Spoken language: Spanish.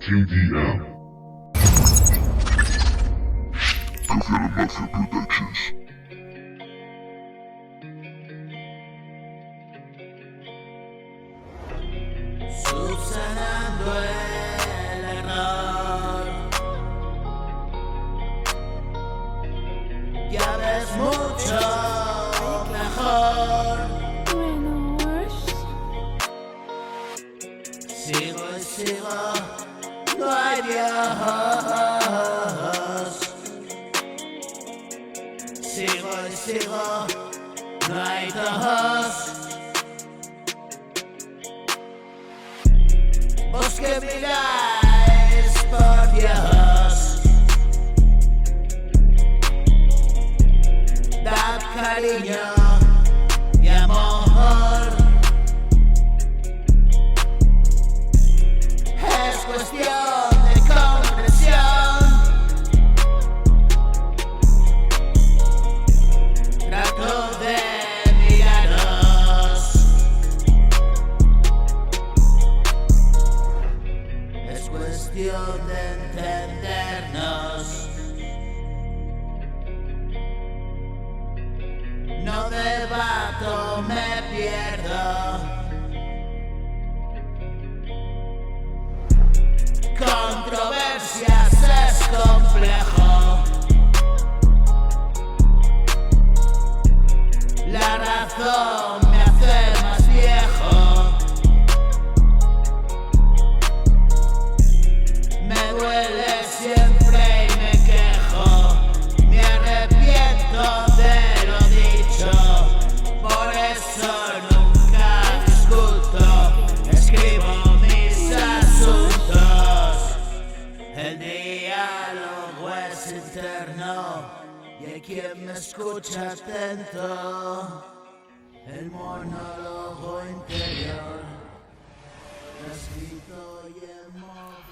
KDM. Cafialamafia Productions. Subsanando el error. Ya ves mucho mejor. Reno Wrrst. Sigo y sigo, no hay Dios. Sigo y sigo, no hay dos. Vos que miráis por Dios, dad cariño y amor. Es cuestión de comprensión. Trato de miraros. Es cuestión de entendernos. No debato, me pierdo. Controversias es complejo. La razón me hace más viejo. Me duele siempre y me quejo. Me arrepiento de lo dicho. Por eso nunca discuto. Escribo mis asuntos. El diálogo es interno y hay quien me escucha atento. El monólogo interior, escrito y en modo